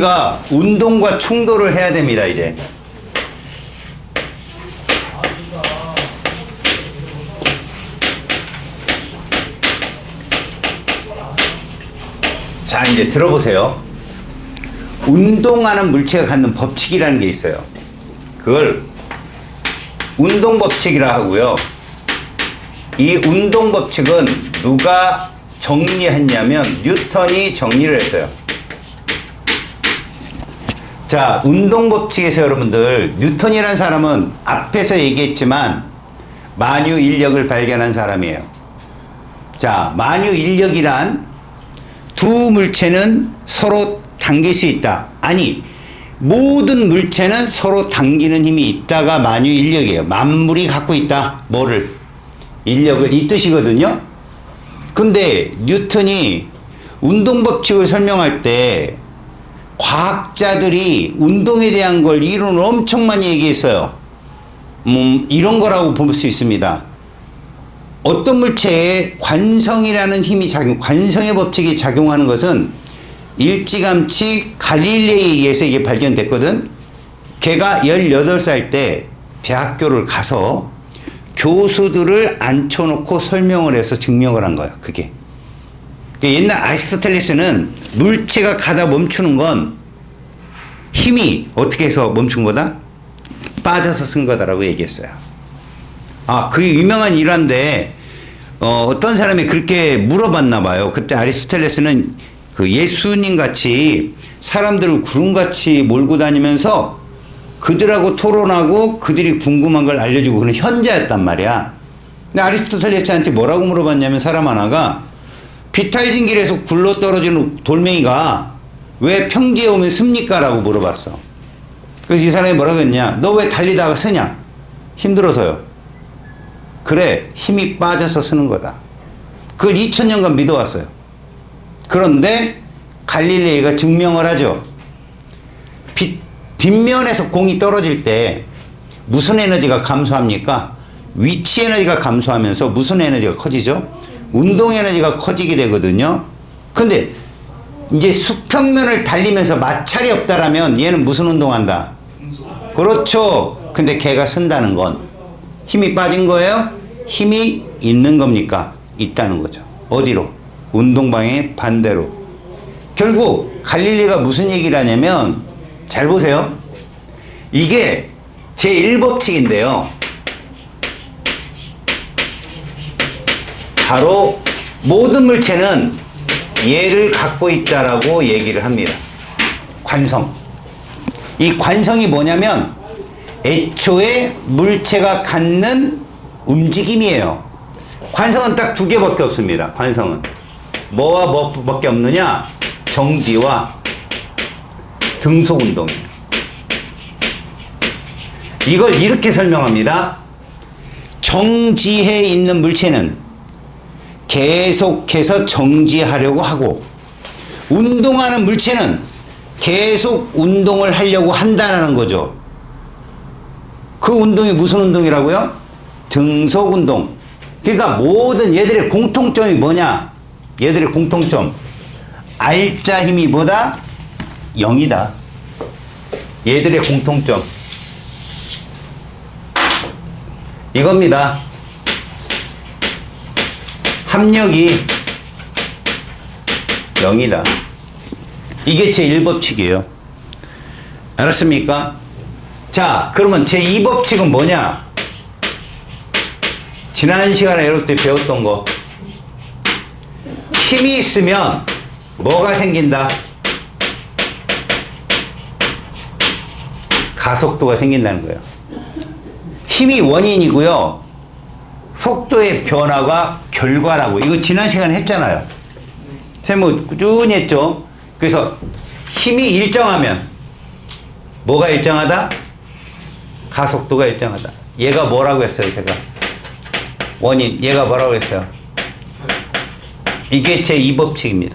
우리가 운동과 충돌을 해야 됩니다, 이제. 자, 이제 들어보세요. 운동하는 물체가 갖는 법칙이라는 게 있어요. 그걸 운동법칙이라 하고요. 이 운동법칙은 누가 정리했냐면 뉴턴이 정리를 했어요. 자, 운동법칙에서 여러분들, 뉴턴이라는 사람은 앞에서 얘기했지만 만유인력을 발견한 사람이에요. 자, 만유인력이란 두 물체는 서로 당길 수 있다. 아니, 모든 물체는 서로 당기는 힘이 있다가 만유인력이에요. 만물이 갖고 있다. 뭐를? 인력을, 이 뜻이거든요. 근데 뉴턴이 운동법칙을 설명할 때 과학자들이 운동에 대한 걸 이론을 엄청 많이 얘기했어요. 이런 거라고 볼 수 있습니다. 어떤 물체에 관성이라는 힘이 관성의 법칙이 작용하는 것은 일찌감치 갈릴레이에 의해서 이게 발견됐거든. 걔가 18살 때 대학교를 가서 교수들을 앉혀놓고 설명을 해서 증명을 한 거야, 그게. 옛날 아리스토텔레스는 물체가 가다 멈추는 건 힘이 어떻게 해서 멈춘 거다? 빠져서 쓴 거다라고 얘기했어요. 아, 그게 유명한 일화인데, 어떤 사람이 그렇게 물어봤나 봐요. 그때 아리스토텔레스는 그 예수님 같이 사람들을 구름같이 몰고 다니면서 그들하고 토론하고 그들이 궁금한 걸 알려주고 그런 현자였단 말이야. 근데 아리스토텔레스한테 뭐라고 물어봤냐면 사람 하나가 비탈진 길에서 굴러 떨어지는 돌멩이가 왜 평지에 오면 씁니까? 라고 물어봤어. 그래서 이 사람이 뭐라고 했냐? 너 왜 달리다가 쓰냐? 힘들어서요. 그래, 힘이 빠져서 쓰는 거다. 그걸 2000년간 믿어왔어요. 그런데 갈릴레이가 증명을 하죠. 빗면에서 공이 떨어질 때 무슨 에너지가 감소합니까? 위치 에너지가 감소하면서 무슨 에너지가 커지죠? 운동 에너지가 커지게 되거든요. 근데 이제 수평면을 달리면서 마찰이 없다라면 얘는 무슨 운동한다? 그렇죠. 근데 걔가 쓴다는 건 힘이 빠진 거예요? 힘이 있는 겁니까? 있다는 거죠. 어디로? 운동 방향의 반대로. 결국 갈릴리가 무슨 얘기를 하냐면, 잘 보세요. 이게 제1법칙인데요. 바로 모든 물체는 얘를 갖고 있다라고 얘기를 합니다. 관성. 이 관성이 뭐냐면 애초에 물체가 갖는 움직임이에요. 관성은 딱 두 개밖에 없습니다. 관성은 뭐와 뭐밖에 없느냐? 정지와 등속 운동이에요. 이걸 이렇게 설명합니다. 정지해 있는 물체는 계속해서 정지하려고 하고, 운동하는 물체는 계속 운동을 하려고 한다는 거죠. 그 운동이 무슨 운동이라고요? 등속 운동. 그러니까 모든 얘들의 공통점이 뭐냐? 얘들의 공통점. 알자 힘이 보다 0이다. 얘들의 공통점. 이겁니다. 합력이 0이다. 이게 제1법칙이에요. 알았습니까? 자, 그러면 제2법칙은 뭐냐? 지난 시간에 여러분들이 배웠던 거. 힘이 있으면 뭐가 생긴다? 가속도가 생긴다는 거예요. 힘이 원인이고요. 속도의 변화가 결과라고. 이거 지난 시간에 했잖아요. 뭐 꾸준히 했죠. 그래서 힘이 일정하면 뭐가 일정하다? 가속도가 일정하다. 얘가 뭐라고 했어요, 제가? 원인. 얘가 뭐라고 했어요? 이게 제2법칙입니다.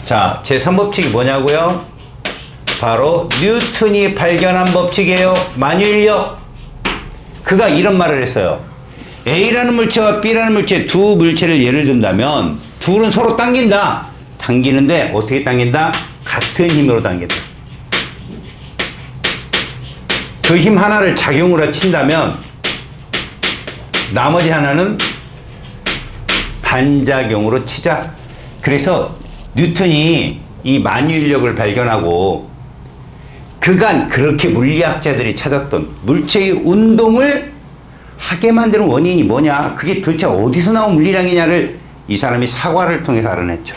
자, 제3법칙이 뭐냐고요? 바로 뉴턴이 발견한 법칙이에요. 만유인력. 그가 이런 말을 했어요. A라는 물체와 B라는 물체, 두 물체를 예를 든다면 둘은 서로 당긴다. 당기는데 어떻게 당긴다? 같은 힘으로 당긴다. 그 힘 하나를 작용으로 친다면 나머지 하나는 반작용으로 치자. 그래서 뉴턴이 이 만유인력을 발견하고 그간 그렇게 물리학자들이 찾았던 물체의 운동을 하게 만드는 원인이 뭐냐, 그게 도대체 어디서 나온 물리량이냐를 이 사람이 사과를 통해서 알아냈죠.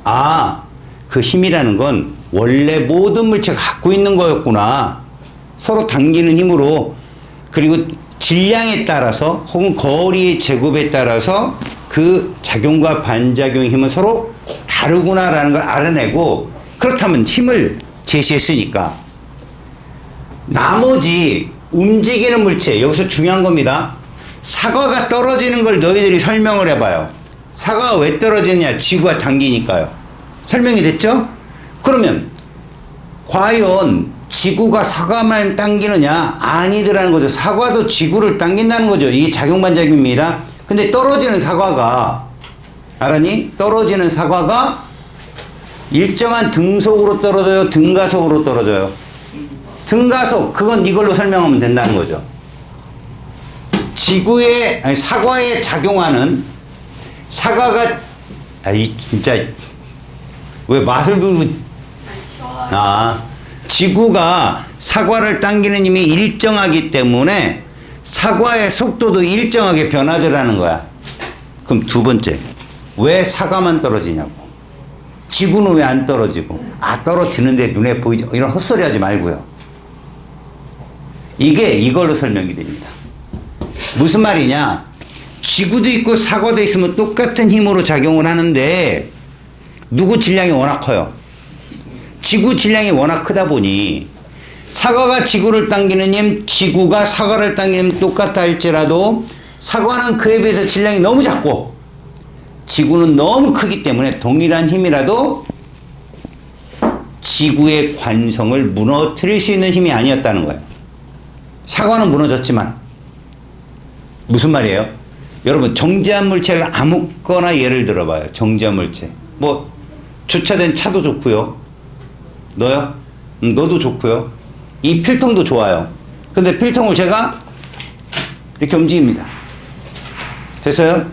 아, 그 힘이라는 건 원래 모든 물체가 갖고 있는 거였구나. 서로 당기는 힘으로, 그리고 질량에 따라서 혹은 거리의 제곱에 따라서 그 작용과 반작용의 힘은 서로 다르구나라는 걸 알아내고, 그렇다면 힘을 제시했으니까 나머지 움직이는 물체, 여기서 중요한 겁니다. 사과가 떨어지는 걸 너희들이 설명을 해봐요. 사과가 왜 떨어지느냐? 지구가 당기니까요. 설명이 됐죠? 그러면 과연 지구가 사과만 당기느냐? 아니더라는 거죠. 사과도 지구를 당긴다는 거죠. 이게 작용반작용입니다. 근데 떨어지는 사과가, 알았니? 떨어지는 사과가 일정한 등속으로 떨어져요? 등가속으로 떨어져요? 등가속, 그건 이걸로 설명하면 된다는 거죠. 지구에, 아니, 사과에 작용하는, 사과가, 진짜 왜 맛을 부르고, 지구가 사과를 당기는 힘이 일정하기 때문에 사과의 속도도 일정하게 변하더라는 거야. 그럼 두 번째, 왜 사과만 떨어지냐고. 지구는 왜 안 떨어지고. 떨어지는데 눈에 보이죠. 이런 헛소리 하지 말고요. 이게 이걸로 설명이 됩니다. 무슨 말이냐? 지구도 있고 사과도 있으면 똑같은 힘으로 작용을 하는데 누구 질량이 워낙 커요? 지구 질량이 워낙 크다 보니 사과가 지구를 당기는 힘, 지구가 사과를 당기는 힘 똑같다 할지라도 사과는 그에 비해서 질량이 너무 작고 지구는 너무 크기 때문에 동일한 힘이라도 지구의 관성을 무너뜨릴 수 있는 힘이 아니었다는 거예요. 사과는 무너졌지만. 무슨 말이에요? 여러분, 정지한 물체를 아무거나 예를 들어봐요. 정지한 물체. 뭐 주차된 차도 좋고요. 너요? 너도 좋고요. 이 필통도 좋아요. 근데 필통을 제가 이렇게 움직입니다. 됐어요?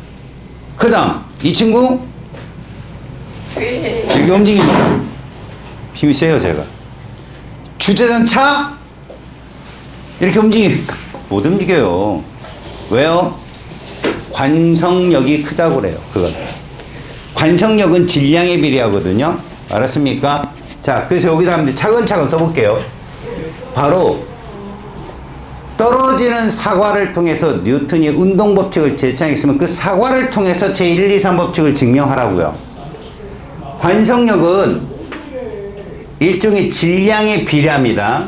그 다음 이 친구 이렇게 움직입니다. 힘이 세요. 제가 주차된 차 이렇게 못 움직여요. 왜요? 관성력이 크다고 그래요. 그건 관성력은 질량에 비례하거든요. 알았습니까? 자, 그래서 여기다 한번 차근차근 써볼게요. 바로 떨어지는 사과를 통해서 뉴턴이 운동법칙을 제시했으면 그 사과를 통해서 제1, 2, 3법칙을 증명하라고요. 관성력은 일종의 질량에 비례합니다.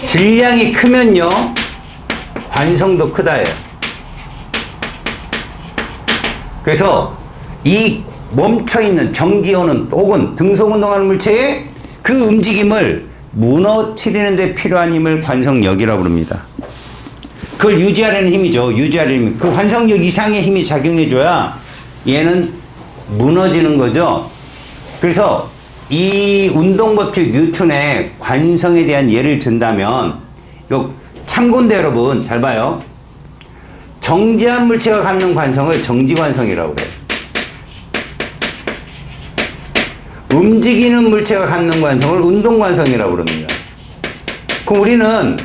질량이 크면요, 관성도 크다예요. 그래서 이 멈춰있는 정지호는 혹은 등속운동하는 물체의 그 움직임을 무너뜨리는 데 필요한 힘을 관성력이라고 부릅니다. 그걸 유지하려는 힘이죠. 유지하려는 힘. 그 관성력 이상의 힘이 작용해줘야 얘는 무너지는 거죠. 그래서 이 운동법칙 뉴턴의 관성에 대한 예를 든다면, 이거 참고인데 여러분 잘 봐요. 정지한 물체가 갖는 관성을 정지관성이라고 그래요. 움직이는 물체가 갖는 관성을 운동관성이라고 그럽니다. 그럼 우리는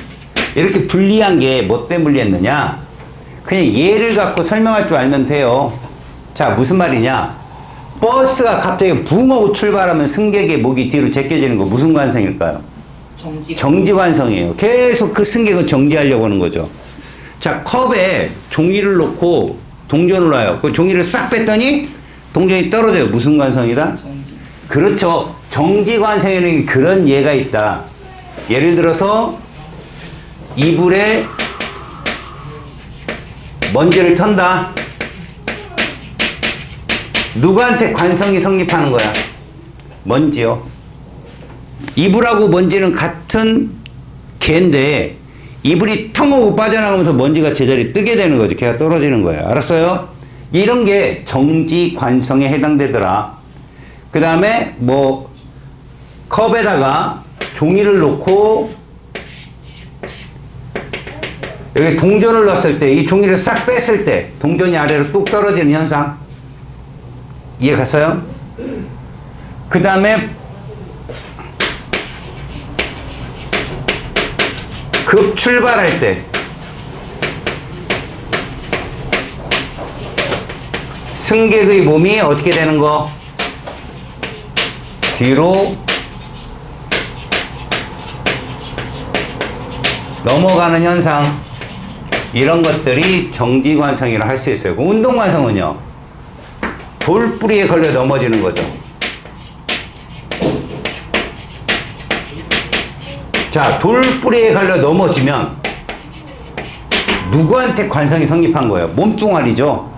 이렇게 분리한 게 뭐 때문에 분리했느냐? 그냥 예를 갖고 설명할 줄 알면 돼요. 자, 무슨 말이냐? 버스가 갑자기 붕 하고 출발하면 승객의 목이 뒤로 제껴지는 거 무슨 관성일까요? 정지관성이에요. 계속 그 승객을 정지하려고 하는 거죠. 자, 컵에 종이를 놓고 동전을 놔요. 그 종이를 싹 뺐더니 동전이 떨어져요. 무슨 관성이다? 그렇죠. 정지관성에는 그런 예가 있다. 예를 들어서 이불에 먼지를 턴다. 누구한테 관성이 성립하는 거야? 먼지요. 이불하고 먼지는 같은 개인데 이불이 텅 하고 빠져나가면서 먼지가 제자리에 뜨게 되는 거죠. 걔가 떨어지는 거예요. 알았어요? 이런 게 정지 관성에 해당되더라. 그 다음에 뭐 컵에다가 종이를 놓고 여기 동전을 넣었을 때 이 종이를 싹 뺐을 때 동전이 아래로 뚝 떨어지는 현상. 이해 갔어요? 그 다음에 급 출발할 때 승객의 몸이 어떻게 되는 거? 뒤로 넘어가는 현상. 이런 것들이 정지관성이라 할 수 있어요. 운동관성은요, 돌뿌리에 걸려 넘어지는 거죠. 자, 돌뿌리에 걸려 넘어지면 누구한테 관성이 성립한 거예요? 몸뚱아리죠.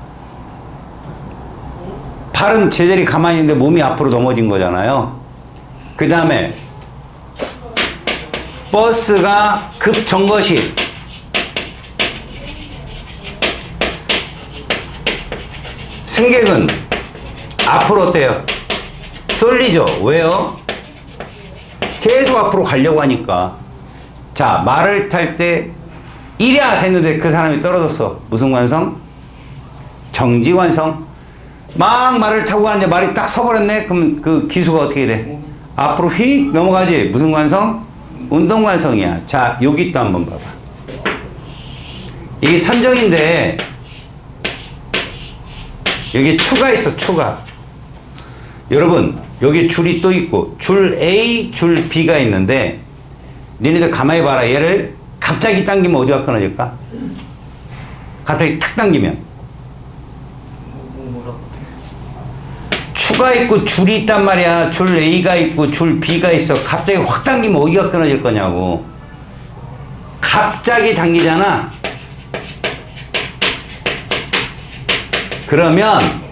팔은 제자리 가만히 있는데 몸이 앞으로 넘어진 거잖아요. 그 다음에 버스가 급정거시, 승객은 앞으로 어때요? 쏠리죠. 왜요? 계속 앞으로 가려고 하니까. 자, 말을 탈 때 이랴 했는데 그 사람이 떨어졌어. 무슨 관성? 정지관성. 막 말을 타고 가는데 말이 딱 서버렸네. 그럼 그 기수가 어떻게 돼? 앞으로 휙 넘어가지. 무슨 관성? 운동관성이야. 자, 여기 또 한번 봐봐. 이게 천정인데 여기 추가 있어. 추가. 여러분, 여기 줄이 또 있고 줄 A, 줄 B가 있는데 니네들 가만히 봐라. 얘를 갑자기 당기면 어디가 끊어질까? 갑자기 탁 당기면 추가 있고 줄이 있단 말이야. 줄 A가 있고 줄 B가 있어. 갑자기 확 당기면 어디가 끊어질 거냐고. 갑자기 당기잖아. 그러면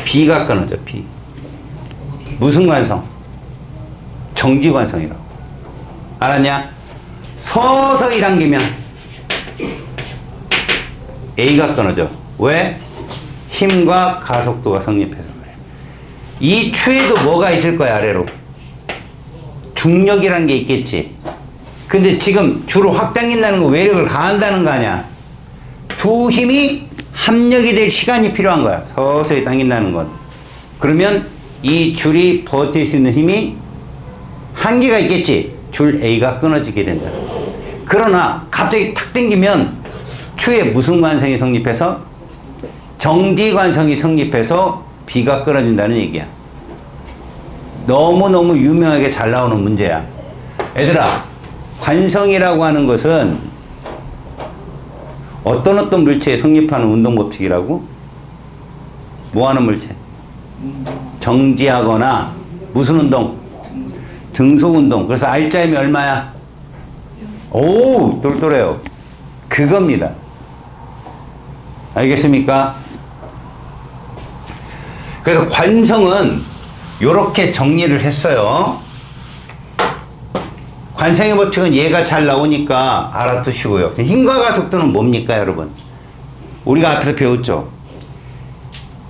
B가 끊어져. B. 무슨 관성? 정지관성이라고. 알았냐? 서서히 당기면 A가 끊어져. 왜? 힘과 가속도가 성립해서 그래. 이 추에도 뭐가 있을 거야, 아래로. 중력이란 게 있겠지. 근데 지금 줄을 확 당긴다는 거, 외력을 가한다는 거 아니야. 두 힘이 합력이 될 시간이 필요한 거야. 서서히 당긴다는 건. 그러면 이 줄이 버틸 수 있는 힘이 한계가 있겠지. 줄 A가 끊어지게 된다. 그러나 갑자기 탁 당기면 추에 무슨 관성이 성립해서? 정지관성이 성립해서 B가 끊어진다는 얘기야. 너무너무 유명하게 잘 나오는 문제야. 얘들아, 관성이라고 하는 것은 어떤 물체에 성립하는 운동법칙이라고? 뭐 하는 물체? 정지하거나 무슨 운동? 등속운동. 그래서 R자임이 얼마야? 오, 똘똘해요. 그겁니다. 알겠습니까? 그래서 관성은 이렇게 정리를 했어요. 관성의 법칙은 얘가 잘 나오니까 알아두시고요. 힘과 가속도는 뭡니까, 여러분? 우리가 앞에서 배웠죠.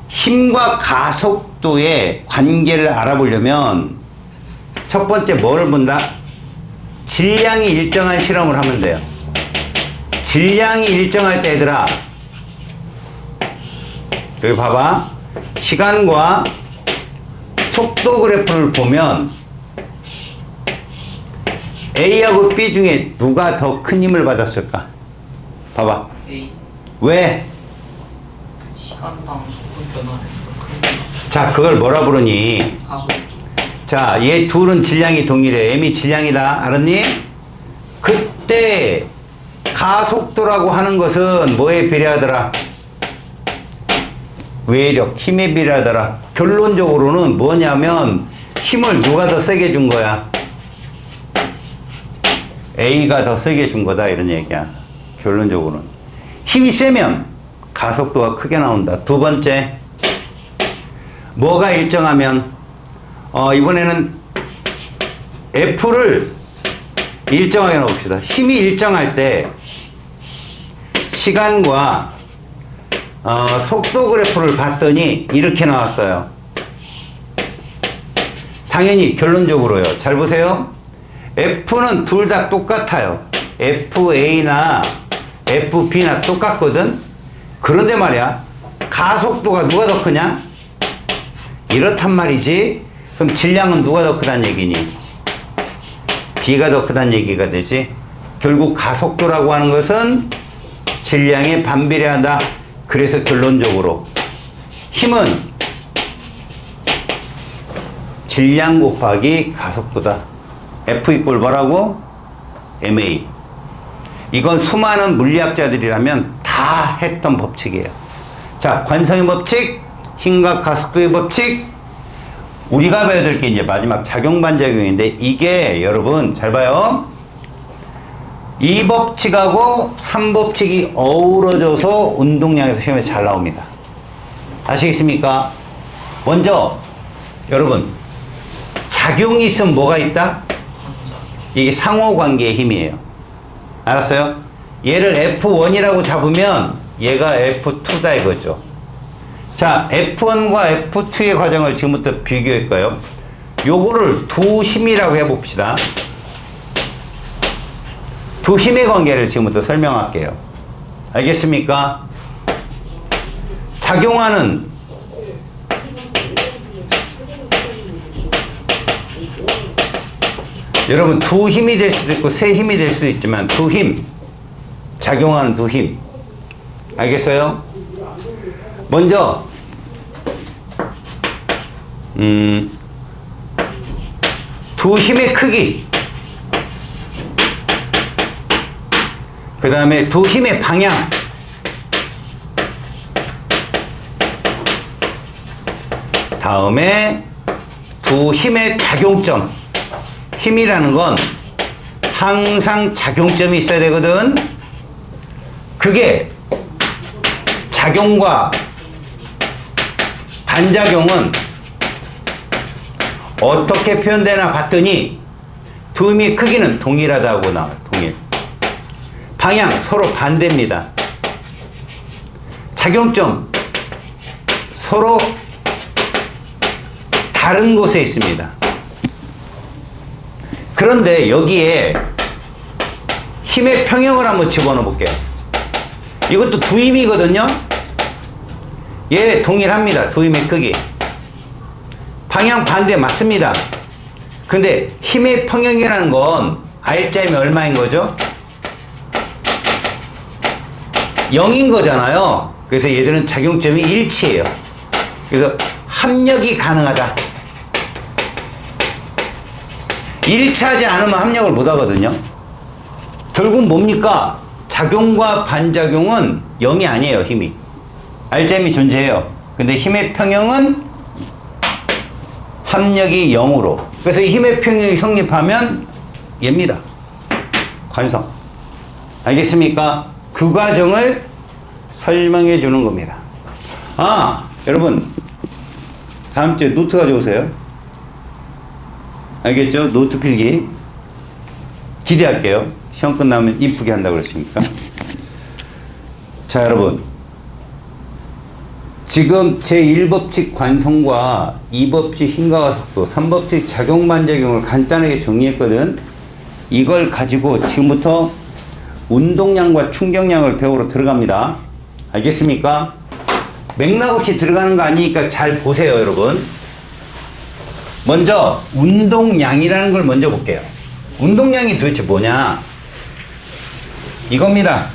힘과 가속도의 관계를 알아보려면 첫 번째 뭐를 본다? 질량이 일정한 실험을 하면 돼요. 질량이 일정할 때, 얘들아, 여기 봐봐. 시간과 속도 그래프를 보면 A하고 B 중에 누가 더 큰 힘을 받았을까? 봐봐. A. 왜? 시간당 속도 변화를 더 자, 그걸 뭐라 부르니? 가속. 자, 얘 둘은 질량이 동일해. M이 질량이다. 알았니? 그때 가속도라고 하는 것은 뭐에 비례하더라? 외력, 힘에 비례하더라. 결론적으로는 뭐냐면 힘을 누가 더 세게 준 거야? A가 더 세게 준 거다, 이런 얘기야. 결론적으로는. 힘이 세면 가속도가 크게 나온다. 두 번째, 뭐가 일정하면, 이번에는 F를 일정하게 넣읍시다. 힘이 일정할 때 시간과 속도 그래프를 봤더니 이렇게 나왔어요. 당연히 결론적으로요. 잘 보세요. F는 둘 다 똑같아요. FA나 FB나 똑같거든. 그런데 말이야, 가속도가 누가 더 크냐? 이렇단 말이지. 그럼 질량은 누가 더 크단 얘기니? B가 더 크단 얘기가 되지. 결국 가속도라고 하는 것은 질량에 반비례한다. 그래서 결론적으로 힘은 질량 곱하기 가속도다. F 이꼴 뭐라고? ma. 이건 수많은 물리학자들이라면 다 했던 법칙이에요. 자, 관성의 법칙, 힘과 가속도의 법칙. 우리가 배워야 될 게 이제 마지막 작용 반작용인데, 이게 여러분 잘 봐요. 이 법칙하고 3법칙이 어우러져서 운동량에서 시험에 잘 나옵니다. 아시겠습니까? 먼저 여러분, 작용이 있으면 뭐가 있다? 이게 상호관계의 힘이에요. 알았어요? 얘를 F1이라고 잡으면 얘가 F2다 이거죠. 자, F1과 F2의 과정을 지금부터 비교할까요? 요거를 두 힘이라고 해봅시다. 두 힘의 관계를 지금부터 설명할게요. 알겠습니까? 작용하는 여러분, 두 힘이 될 수도 있고 세 힘이 될 수도 있지만 두 힘, 작용하는 두 힘. 알겠어요? 먼저 두 힘의 크기, 그 다음에 두 힘의 방향, 다음에 두 힘의 작용점. 힘이라는 건 항상 작용점이 있어야 되거든. 그게 작용과 반작용은 어떻게 표현되나 봤더니 두 힘의 크기는 동일하다고 나와요. 동일. 방향 서로 반대입니다. 작용점 서로 다른 곳에 있습니다. 그런데 여기에 힘의 평형을 한번 집어넣어 볼게요. 이것도 두 힘이거든요. 얘 동일합니다. 두 힘의 크기. 방향 반대 맞습니다. 근데 힘의 평형이라는 건 R자임이 얼마인 거죠? 0인 거잖아요. 그래서 얘들은 작용점이 일치해요. 그래서 합력이 가능하다. 일치하지 않으면 합력을 못 하거든요. 결국 뭡니까? 작용과 반작용은 0이 아니에요. 힘이. R자임이 존재해요. 근데 힘의 평형은 합력이 0으로. 그래서 이 힘의 평형이 성립하면 얘입니다. 관성. 알겠습니까? 그 과정을 설명해 주는 겁니다. 아, 여러분, 다음 주에 노트 가져오세요. 알겠죠? 노트 필기. 기대할게요. 시험 끝나면 이쁘게 한다고 그랬으니까. 자, 여러분. 지금 제1법칙 관성과 2법칙 힘과 가속도, 3법칙 작용 반작용을 간단하게 정리했거든. 이걸 가지고 지금부터 운동량과 충격량을 배우러 들어갑니다. 알겠습니까? 맥락 없이 들어가는 거 아니니까 잘 보세요, 여러분. 먼저 운동량이라는 걸 먼저 볼게요. 운동량이 도대체 뭐냐? 이겁니다.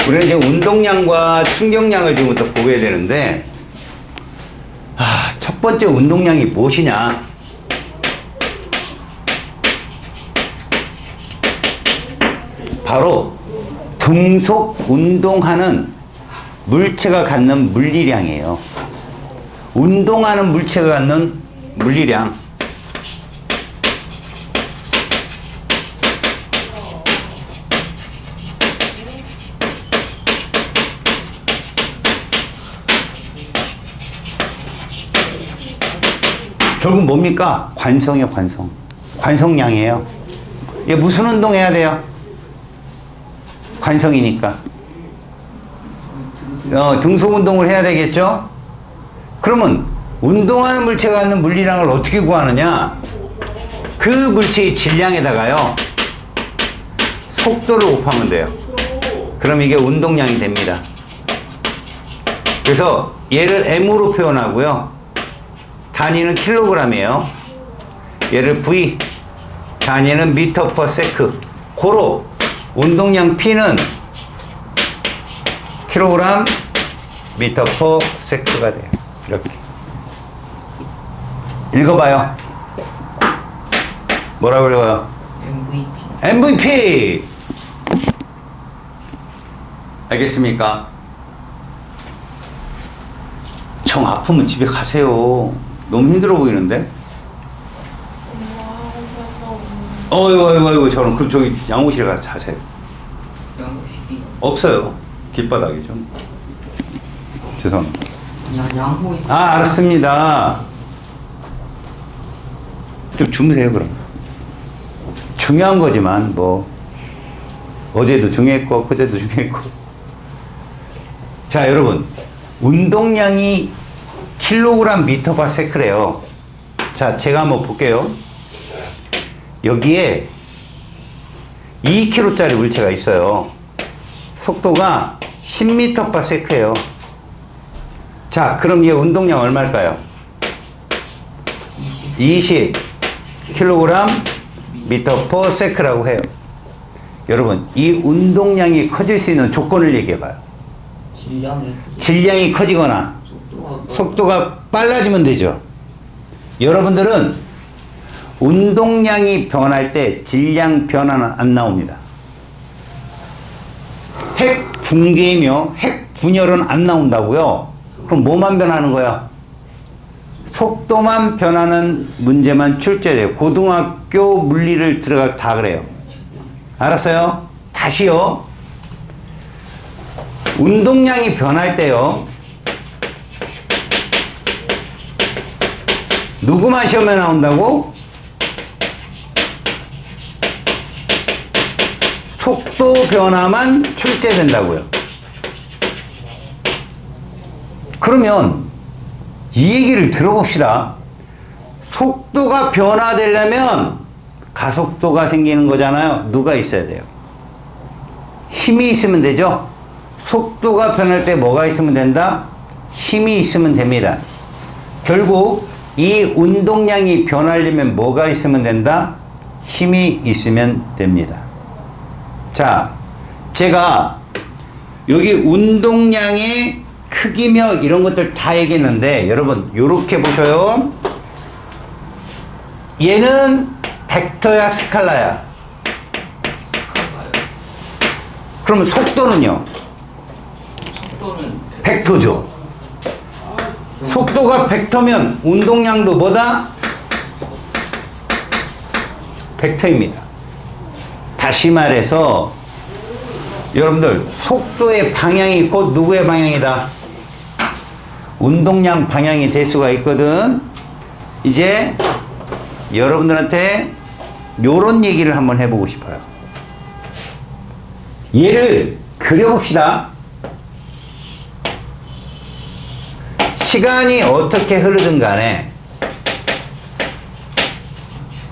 우리는 이제 운동량과 충격량을 지금부터 보게 되는데, 첫 번째 운동량이 무엇이냐? 바로 등속 운동하는 물체가 갖는 물리량이에요. 운동하는 물체가 갖는 물리량. 결국 뭡니까? 관성이요, 관성. 관성량이에요. 얘 무슨 운동 해야 돼요? 관성이니까. 등속 운동을 해야 되겠죠? 그러면 운동하는 물체가 갖는 물리량을 어떻게 구하느냐? 그 물체의 질량에다가요, 속도를 곱하면 돼요. 그럼 이게 운동량이 됩니다. 그래서 얘를 M으로 표현하고요. 단위는 킬로그램이에요. 얘를 V, 단위는 미터 퍼 세크. 고로 운동량 P는 킬로그램 미터 퍼 세크가 돼요. 이렇게. 읽어봐요. 뭐라고 읽어요? MVP! 알겠습니까? 정 아프면 집에 가세요. 너무 힘들어 보이는데? 어이구, 저는 그럼 저기 양호실에 가서 자세요. 양호실이 없어요. 길바닥이죠. 죄송합니다. 양호. 알았습니다. 좀 주무세요, 그럼. 중요한 거지만, 뭐, 어제도 중요했고, 그제도 중요했고. 자, 여러분. 운동량이 킬로그램 미터 바 세크래요. 자, 제가 한번 볼게요. 여기에 2kg짜리 물체가 있어요. 속도가 10m 바 세크예요. 자, 그럼 얘 운동량 얼마일까요? 20 킬로그램 미터 퍼 세크라고 해요. 여러분, 이 운동량이 커질 수 있는 조건을 얘기해봐요. 질량이 커지거나 속도가 빨라지면 되죠. 여러분들은 운동량이 변할 때 질량 변화는 안 나옵니다. 핵 붕괴며 핵 분열은 안 나온다고요? 그럼 뭐만 변하는 거야? 속도만 변하는 문제만 출제돼요. 고등학교 물리를 들어가 다 그래요. 알았어요? 다시요. 운동량이 변할 때요. 누구만 시험에 나온다고? 속도 변화만 출제된다고요. 그러면 이 얘기를 들어봅시다. 속도가 변화되려면 가속도가 생기는 거잖아요. 누가 있어야 돼요? 힘이 있으면 되죠? 속도가 변할 때 뭐가 있으면 된다? 힘이 있으면 됩니다. 결국 이 운동량이 변하려면 뭐가 있으면 된다? 힘이 있으면 됩니다. 자, 제가 여기 운동량의 크기며 이런 것들 다 얘기했는데 여러분 요렇게 보셔요. 얘는 벡터야 스칼라야? 그러면 속도는요? 속도는 벡터죠. 속도가 벡터면 운동량도 뭐다? 벡터입니다. 다시 말해서 여러분들 속도의 방향이 곧 누구의 방향이다? 운동량 방향이 될 수가 있거든. 이제 여러분들한테 요런 얘기를 한번 해보고 싶어요. 얘를 그려봅시다. 시간이 어떻게 흐르든 간에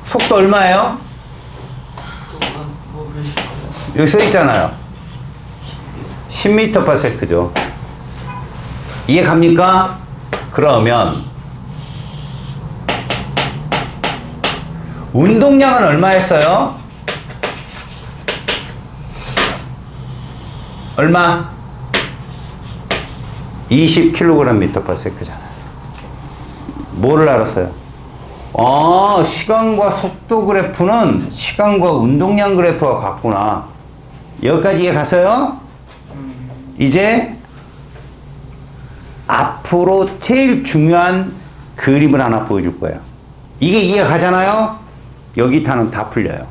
속도 얼마예요? 여기 써 있잖아요. 10m per sec죠. 이해 갑니까? 그러면 운동량은 얼마였어요? 얼마? 20kg per sec잖아요. 뭐를 알았어요? 시간과 속도 그래프는 시간과 운동량 그래프가 같구나. 여기까지 이해 갔어요? 이제 앞으로 제일 중요한 그림을 하나 보여줄 거예요. 이게 이해 가잖아요? 여기 타는 다 풀려요.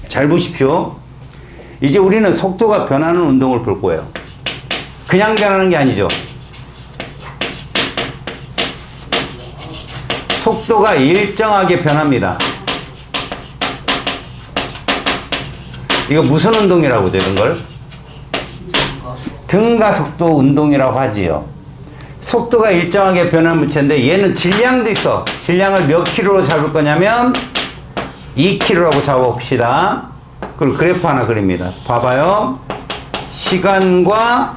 잘 보십시오. 이제 우리는 속도가 변하는 운동을 볼 거예요. 그냥 변하는 게 아니죠. 속도가 일정하게 변합니다. 이거 무슨 운동이라고 하죠, 이런 걸? 등가속도 운동이라고 하지요. 속도가 일정하게 변하는 물체인데 얘는 질량도 있어. 질량을 몇 킬로로 잡을 거냐면 2킬로라고 잡아봅시다. 그리고 그래프 하나 그립니다. 봐봐요. 시간과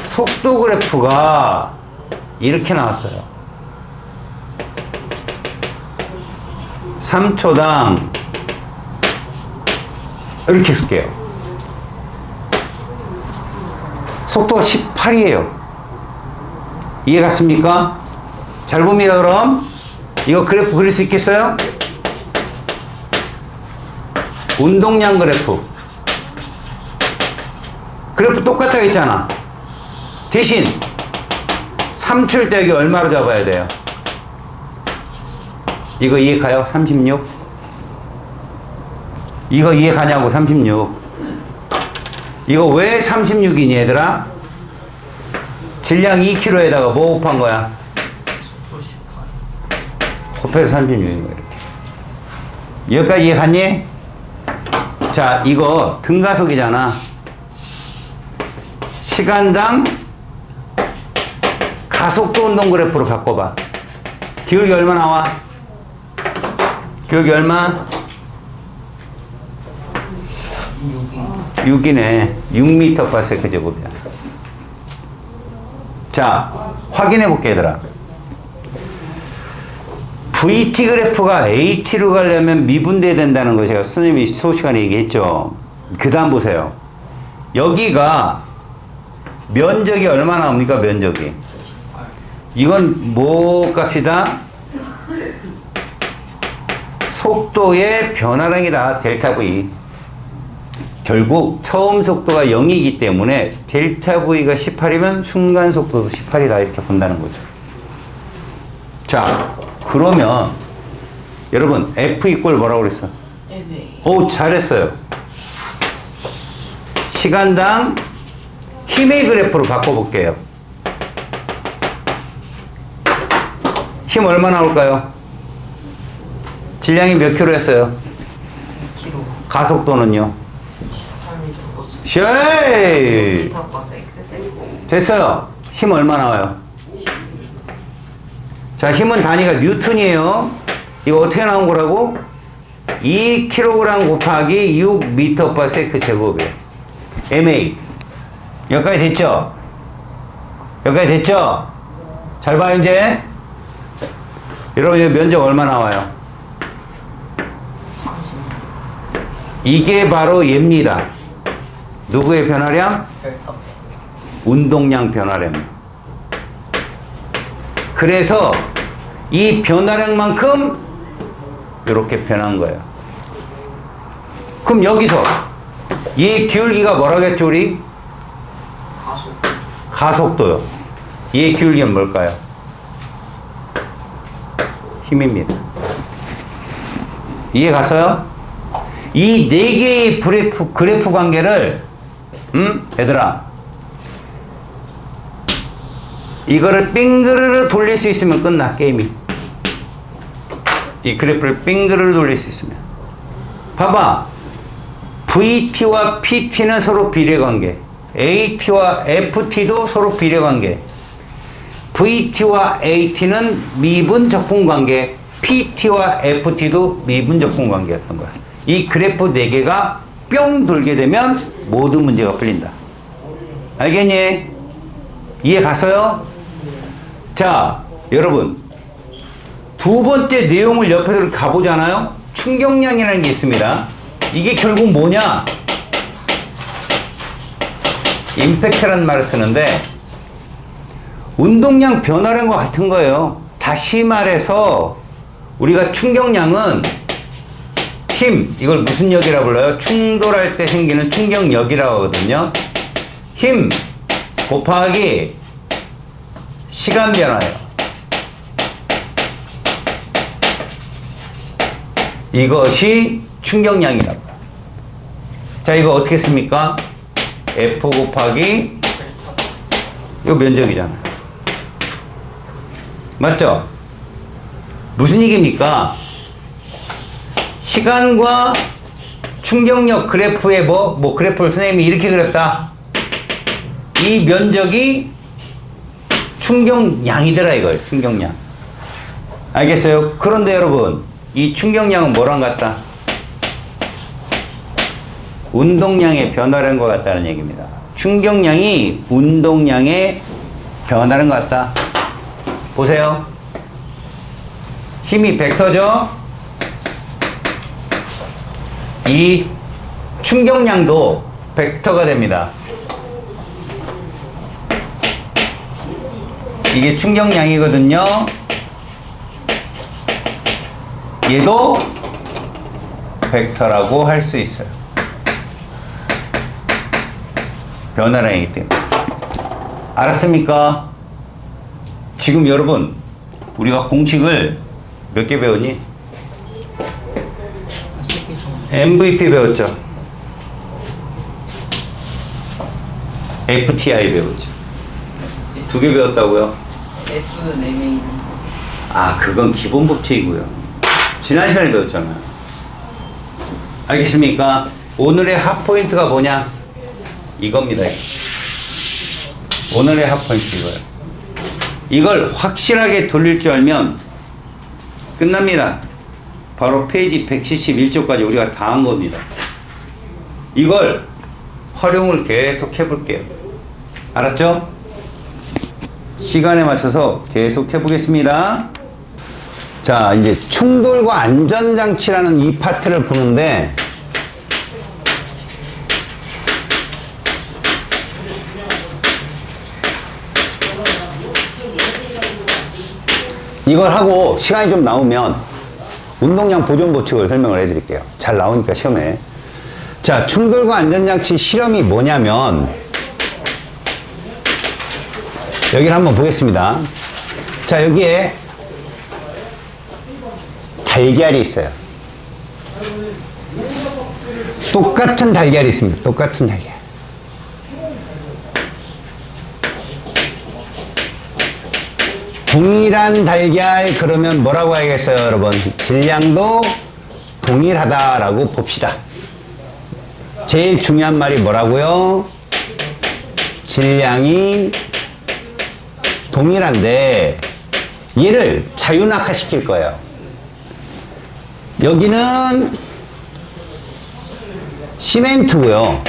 속도 그래프가 이렇게 나왔어요. 3초당 이렇게 쓸게요. 속도가 18이에요. 이해 갔습니까? 잘 봅니다. 그럼 이거 그래프 그릴 수 있겠어요? 운동량 그래프. 그래프 똑같다고 했잖아. 대신 3초일 때 여기 얼마로 잡아야 돼요? 이거 이해 가요? 36? 이거 이해 가냐고. 36. 이거 왜 36이니 얘들아? 질량 2kg에다가 뭐 곱한 거야? 곱해서 36인 거야. 이렇게. 여기까지 이해 갔니? 자, 이거 등가속이잖아. 시간당 가속도 운동 그래프로 바꿔봐. 기울기 얼마 나와? 기울기 얼마? 6이네. 6m/s 제곱이야. 자, 확인해 볼게 얘들아. VT 그래프가 AT로 가려면 미분돼야 된다는 거 제가 선생님이 수업 시간에 얘기했죠. 그 다음 보세요. 여기가 면적이 얼마 나옵니까? 면적이. 이건 뭐 값이다? 속도의 변화량이다. 델타 V. 결국 처음 속도가 0이기 때문에 델타 V가 18이면 순간 속도도 18이다. 이렇게 본다는 거죠. 자, 그러면 여러분 F 이꼴 뭐라고 그랬어? 오, 잘했어요. 시간당 힘의 그래프로 바꿔볼게요. 힘 얼마 나올까요? 질량이 몇 킬로 했어요? 가속도는요? 쉐이! 됐어요. 힘 얼마 나와요? 자, 힘은 단위가 뉴턴이에요. 이거 어떻게 나온 거라고? 2kg 곱하기 6m/s 제곱이에요. MA. 여기까지 됐죠? 여기까지 됐죠? 잘 봐요, 이제. 여러분, 이거 면적 얼마 나와요? 이게 바로 얘입니다. 누구의 변화량? 운동량 변화량. 그래서 이 변화량만큼 이렇게 변한 거예요. 그럼 여기서 이 기울기가 뭐라고 했죠, 우리? 가속도요. 이 기울기는 뭘까요? 힘입니다. 이해 갔어요? 이 네 개의 그래프 관계를 얘들아, 이거를 빙그르르 돌릴 수 있으면 끝나, 게임이. 이 그래프를 빙그르르 돌릴 수 있으면. 봐봐. VT와 PT는 서로 비례관계. AT와 FT도 서로 비례관계. VT와 AT는 미분 적분관계. PT와 FT도 미분 적분관계였던 거야. 이 그래프 4개가 뿅 돌게 되면 모든 문제가 풀린다. 알겠니? 이해 갔어요? 자, 여러분, 두 번째 내용을 옆에서 이렇게 가보잖아요. 충격량이라는 게 있습니다. 이게 결국 뭐냐? 임팩트라는 말을 쓰는데 운동량 변화량과 같은 거예요. 다시 말해서 우리가 충격량은 힘, 이걸 무슨 역이라고 불러요? 충돌할 때 생기는 충격력이라고 하거든요. 힘 곱하기 시간 변화예요. 이것이 충격량이라고. 자, 이거 어떻게 씁니까? F 곱하기 이거 면적이잖아요. 맞죠? 무슨 얘기입니까? 시간과 충격력 그래프에 그래프를 선생님이 이렇게 그렸다. 이 면적이 충격량이더라 이거예요. 충격량. 알겠어요? 그런데 여러분, 이 충격량은 뭐랑 같다? 운동량의 변화라는 것 같다는 얘기입니다. 충격량이 운동량의 변화라는 것 같다. 보세요. 힘이 벡터죠? 이 충격량도 벡터가 됩니다. 이게 충격량이거든요. 얘도 벡터라고 할 수 있어요. 변화량이기 때문에. 알았습니까? 지금 여러분, 우리가 공식을 몇 개 배웠니? MVP 배웠죠. FTI 배웠죠. 2개 배웠다고요? F 네메인. 아, 그건 기본 법칙이고요. 지난 시간에 배웠잖아요. 알겠습니까? 오늘의 핫포인트가 뭐냐? 이겁니다. 오늘의 핫포인트 이거예요. 이걸 확실하게 돌릴 줄 알면 끝납니다. 바로 페이지 171쪽까지 우리가 다 한 겁니다. 이걸 활용을 계속 해볼게요. 알았죠? 시간에 맞춰서 계속 해보겠습니다. 자, 이제 충돌과 안전장치라는 이 파트를 보는데, 이걸 하고 시간이 좀 나오면 운동량 보존 법칙을 설명을 해드릴게요. 잘 나오니까 시험에. 자, 충돌과 안전장치 실험이 뭐냐면, 여기를 한번 보겠습니다. 자, 여기에 달걀이 있어요. 똑같은 달걀이 있습니다. 똑같은 달걀. 동일한 달걀 그러면 뭐라고 해야겠어요, 여러분? 질량도 동일하다라고 봅시다. 제일 중요한 말이 뭐라고요? 질량이 동일한데 얘를 자유낙하 시킬 거예요. 여기는 시멘트고요.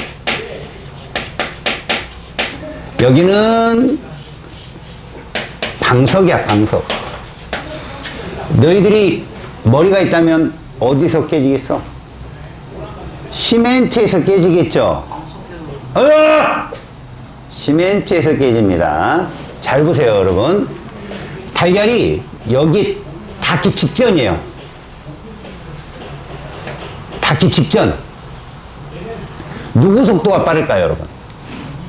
여기는 방석이야, 방석. 너희들이 머리가 있다면 어디서 깨지겠어? 시멘트에서 깨지겠죠? 시멘트에서 깨집니다. 잘 보세요, 여러분. 달걀이 여기 닿기 직전이에요. 닿기 직전. 누구 속도가 빠를까요, 여러분?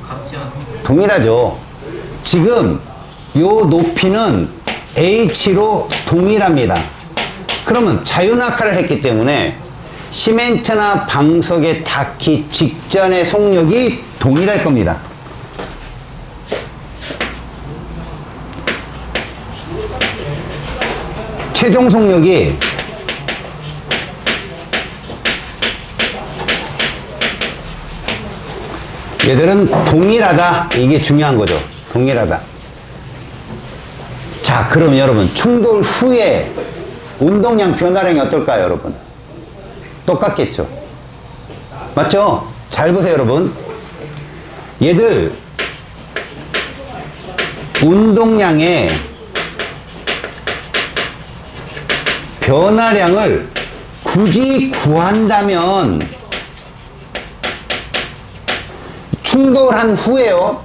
같지 않아. 동일하죠. 지금 요 높이는 h로 동일합니다. 그러면 자유낙하를 했기 때문에 시멘트나 방석에 닿기 직전의 속력이 동일할 겁니다. 최종 속력이 얘들은 동일하다. 이게 중요한 거죠. 동일하다. 자, 그럼 여러분 충돌 후에 운동량 변화량이 어떨까요, 여러분? 똑같겠죠. 맞죠? 잘 보세요, 여러분. 얘들 운동량의 변화량을 굳이 구한다면 충돌한 후에요.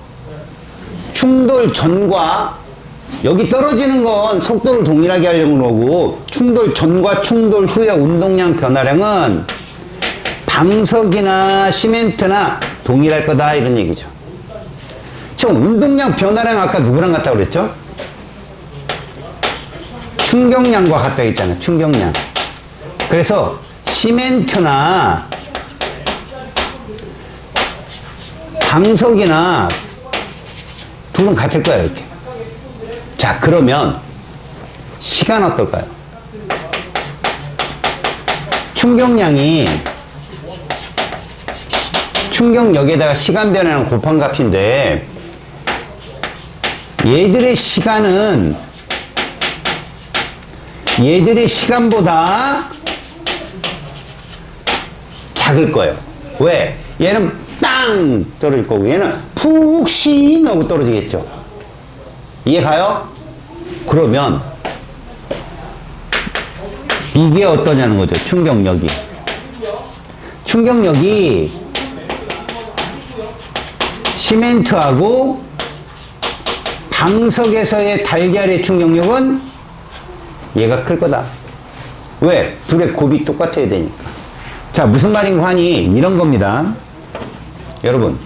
충돌 전과 여기 떨어지는 건 속도를 동일하게 하려는 거고, 충돌 전과 충돌 후의 운동량 변화량은 방석이나 시멘트나 동일할 거다, 이런 얘기죠. 지금 운동량 변화량 아까 누구랑 같다고 그랬죠? 충격량과 같다고 했잖아요. 충격량. 그래서 시멘트나 방석이나 둘은 같을 거예요, 이렇게. 자, 그러면 시간 어떨까요? 충격량이 충격력에다가 시간 변화는 곱한 값인데 얘들의 시간보다 작을 거예요. 왜? 얘는 땅 떨어질 거고 얘는 푹신 하고 떨어지겠죠. 이해 가요? 그러면 이게 어떠냐는 거죠. 충격력이 시멘트하고 방석에서의 달걀의 충격력은 얘가 클 거다. 왜? 둘의 곱이 똑같아야 되니까. 자, 무슨 말인가 하니 이런 겁니다. 여러분,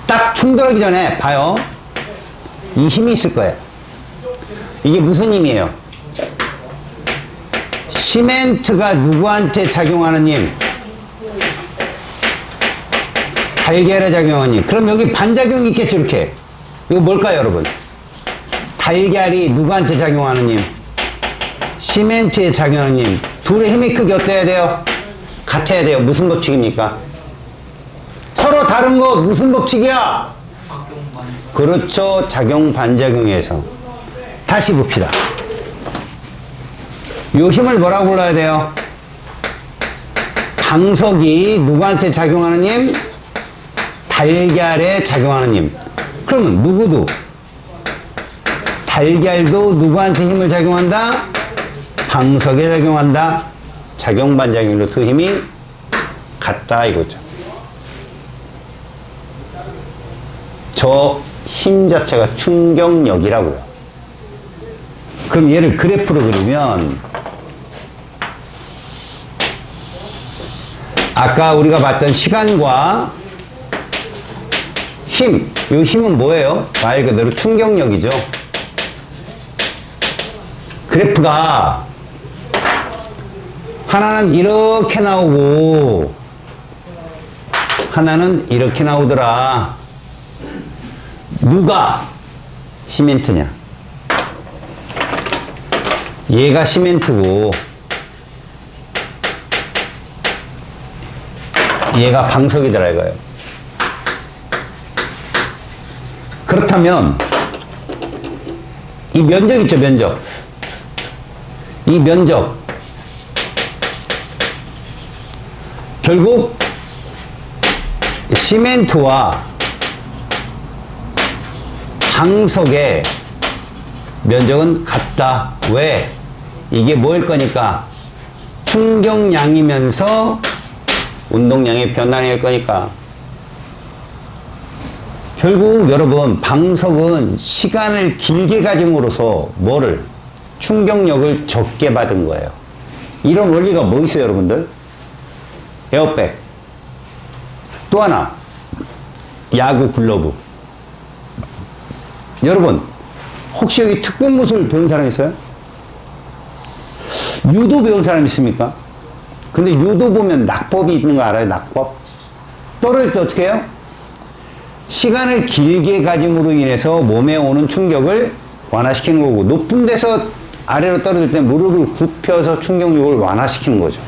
딱 충돌하기 전에 봐요. 이 힘이 있을 거예요. 이게 무슨 힘이에요? 시멘트가 누구한테 작용하는 힘? 달걀에 작용하는 힘. 그럼 여기 반작용이 있겠죠, 이렇게. 이거 뭘까요, 여러분? 달걀이 누구한테 작용하는 힘? 시멘트에 작용하는 힘. 둘의 힘의 크기 어때야 돼요? 같아야 돼요. 무슨 법칙입니까? 서로 다른 거 무슨 법칙이야? 그렇죠. 작용 반작용에서. 다시 봅시다. 요 힘을 뭐라고 불러야 돼요? 방석이 누구한테 작용하는 힘? 달걀에 작용하는 힘. 그러면 누구도 달걀도 누구한테 힘을 작용한다? 방석에 작용한다. 작용 반작용으로 그 힘이 같다 이거죠. 저 힘 자체가 충격력이라고요. 그럼 얘를 그래프로 그리면 아까 우리가 봤던 시간과 힘, 이 힘은 뭐예요? 말 그대로 충격력이죠. 그래프가 하나는 이렇게 나오고 하나는 이렇게 나오더라. 누가 시멘트냐? 얘가 시멘트고 얘가 방석이더라 이거예요. 그렇다면 이 면적 있죠, 면적. 이 면적 결국 시멘트와 방석의 면적은 같다. 왜? 이게 뭐일 거니까? 충격량이면서 운동량의 변화일 거니까. 결국 여러분 방석은 시간을 길게 가짐으로써 뭐를? 충격력을 적게 받은 거예요. 이런 원리가 뭐 있어요, 여러분들? 에어백. 또 하나, 야구 글러브. 여러분, 혹시 여기 특공무술 배운 사람 있어요? 유도 배운 사람 있습니까? 근데 유도 보면 낙법이 있는 거 알아요? 낙법? 떨어질 때 어떻게 해요? 시간을 길게 가짐으로 인해서 몸에 오는 충격을 완화시키는 거고, 높은 데서 아래로 떨어질 때 무릎을 굽혀서 충격력을 완화시키는 거죠.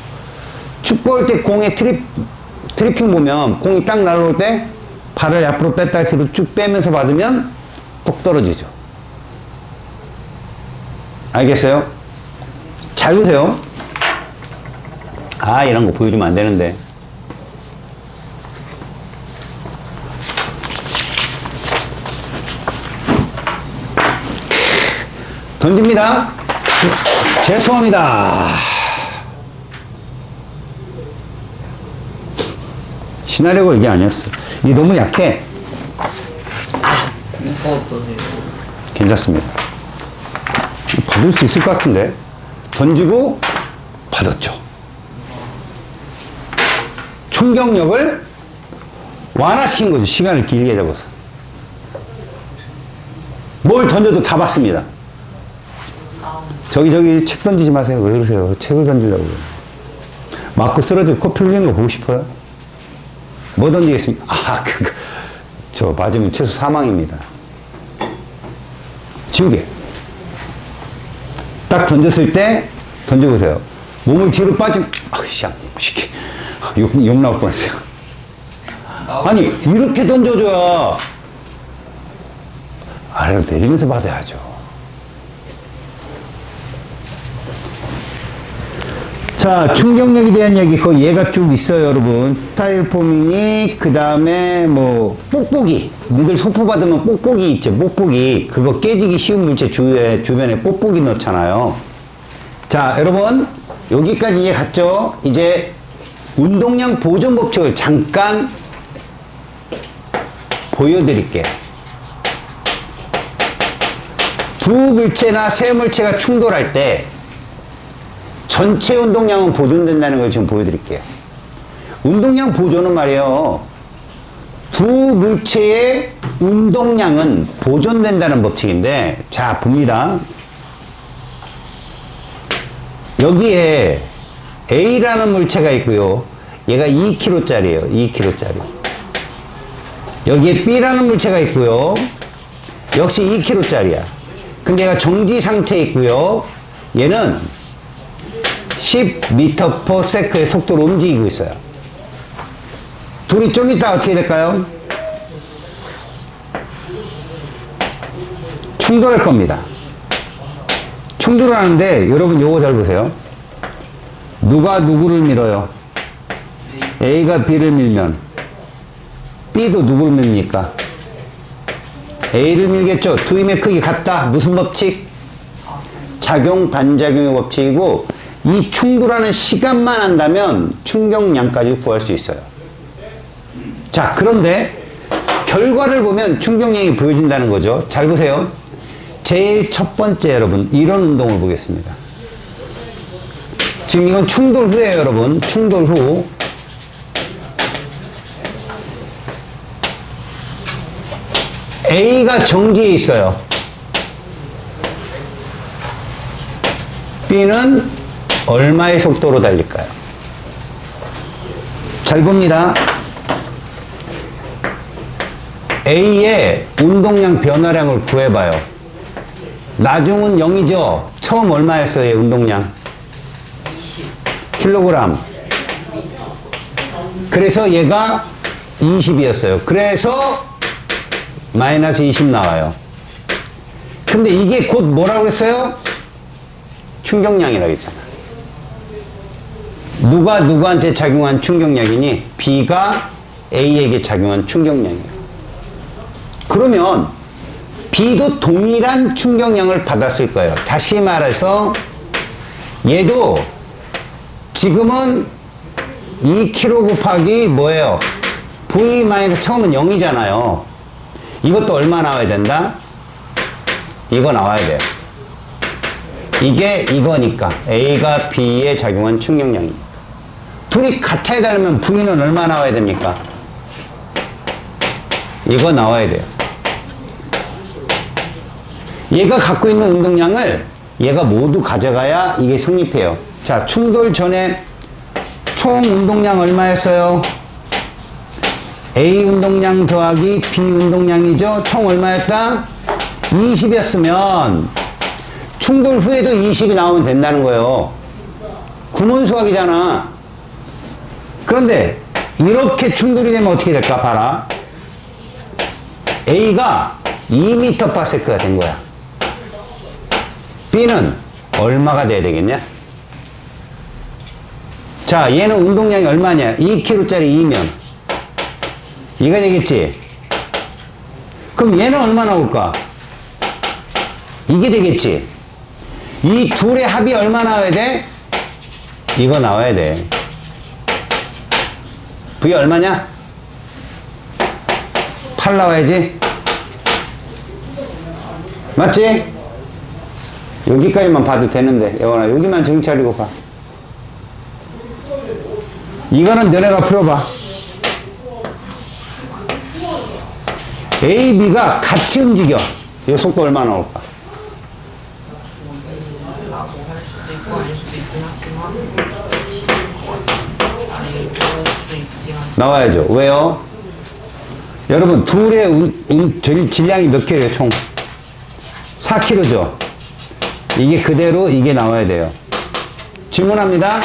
축구할 때 공의 트리핑 보면 공이 딱 날아올 때 발을 앞으로 뺐다 뒤로 쭉 빼면서 받으면 똑 떨어지죠. 알겠어요? 잘 보세요. 아, 이런 거 보여주면 안 되는데. 던집니다. 죄송합니다. 시나리오가 이게 아니었어. 이게 너무 약해. 이거 어떠세요? 괜찮습니다. 받을 수 있을 것 같은데. 던지고 받았죠. 충격력을 완화시킨 거죠. 시간을 길게 잡아서. 뭘 던져도 다 받습니다. 저기 책 던지지 마세요. 왜 그러세요? 책을 던지려고 그래요. 맞고 쓰러지고 코피 흘리는 거 보고 싶어요? 뭐 던지겠습니까? 저 맞으면 최소 사망입니다. 지우개. 딱 던졌을 때 던져보세요. 몸을 뒤로 빠지면, 아이씨, 시키. 욕 나올 뻔했어요. 아니, 이렇게 던져줘야 아래로 내리면서 받아야죠. 자, 충격력에 대한 얘기, 얘가 쭉 있어요, 여러분. 스타일 포미니, 그 다음에 뭐, 뽁뽁이. 너희들 소포 받으면 뽁뽁이 있죠, 뽁뽁이. 그거 깨지기 쉬운 물체 주변에 뽁뽁이 넣잖아요. 자, 여러분, 여기까지 이해 갔죠? 이제 운동량 보존 법칙을 잠깐 보여드릴게요. 두 물체나 세 물체가 충돌할 때 전체 운동량은 보존된다는 걸 지금 보여드릴게요. 운동량 보존은 말이에요. 두 물체의 운동량은 보존된다는 법칙인데, 자, 봅니다. 여기에 A라는 물체가 있고요. 얘가 2kg짜리예요. 2kg짜리. 여기에 B라는 물체가 있고요. 역시 2kg짜리야. 근데 얘가 정지 상태에 있고요. 얘는 10m/s의 속도로 움직이고 있어요. 둘이 좀 이따 어떻게 될까요? 충돌할 겁니다. 충돌을 하는데 여러분 요거 잘 보세요. 누가 누구를 밀어요? A가 B를 밀면 B도 누구를 밀니까? A를 밀겠죠. 두 힘의 크기 같다. 무슨 법칙? 작용 반작용의 법칙이고, 이 충돌하는 시간만 한다면 충격량까지 구할 수 있어요. 자, 그런데 결과를 보면 충격량이 보여진다는 거죠. 잘 보세요. 제일 첫 번째, 여러분, 이런 운동을 보겠습니다. 지금 이건 충돌 후에요, 여러분. 충돌 후. A가 정지해 있어요. B는 얼마의 속도로 달릴까요? 잘 봅니다. A의 운동량 변화량을 구해봐요. 나중은 0이죠. 처음 얼마였어요, 얘 운동량? 20 킬로그램. 그래서 얘가 20이었어요. 그래서 마이너스 20 나와요. 근데 이게 곧 뭐라고 했어요? 충격량이라고 했잖아. 누가 누구한테 작용한 충격량이니? B가 A에게 작용한 충격량이에요. 그러면 B도 동일한 충격량을 받았을 거예요. 다시 말해서 얘도 지금은 2kg 곱하기 뭐예요? V 마이너스 처음은 0이잖아요. 이것도 얼마 나와야 된다? 이거 나와야 돼요. 이게 이거니까 A가 B에 작용한 충격량이니까. 둘이 같아야 되려면 V는 얼마 나와야 됩니까? 이거 나와야 돼요. 얘가 갖고 있는 운동량을 얘가 모두 가져가야 이게 성립해요. 자, 충돌 전에 총 운동량 얼마였어요? A 운동량 더하기 B 운동량이죠. 총 얼마였다? 20이었으면 충돌 후에도 20이 나오면 된다는 거예요. 구문수학이잖아. 그런데 이렇게 충돌이 되면 어떻게 될까? 봐라. A가 2m/s가 된 거야. B는 얼마가 돼야 되겠냐? 자, 얘는 운동량이 얼마냐? 2kg짜리 2면 이거 되겠지? 그럼 얘는 얼마 나올까? 이게 되겠지? 이 둘의 합이 얼마 나와야 돼? 이거 나와야 돼. V 얼마냐? 8 나와야지? 맞지? 여기까지만 봐도 되는데, 여원아, 여기만 정신 차리고 봐. 이거는 너네가 풀어봐. A, B가 같이 움직여. 이 속도 얼마 나올까? 라고 할 수도 있고 아닐 수도 있긴 하지만 10일 것 같아요. 아니 그럴 수도 있긴 하지만 나와야죠. 왜요? 여러분, 둘의 질량이 몇 킬로예요, 총? 4kg죠? 이게 그대로 이게 나와야 돼요. 질문합니다.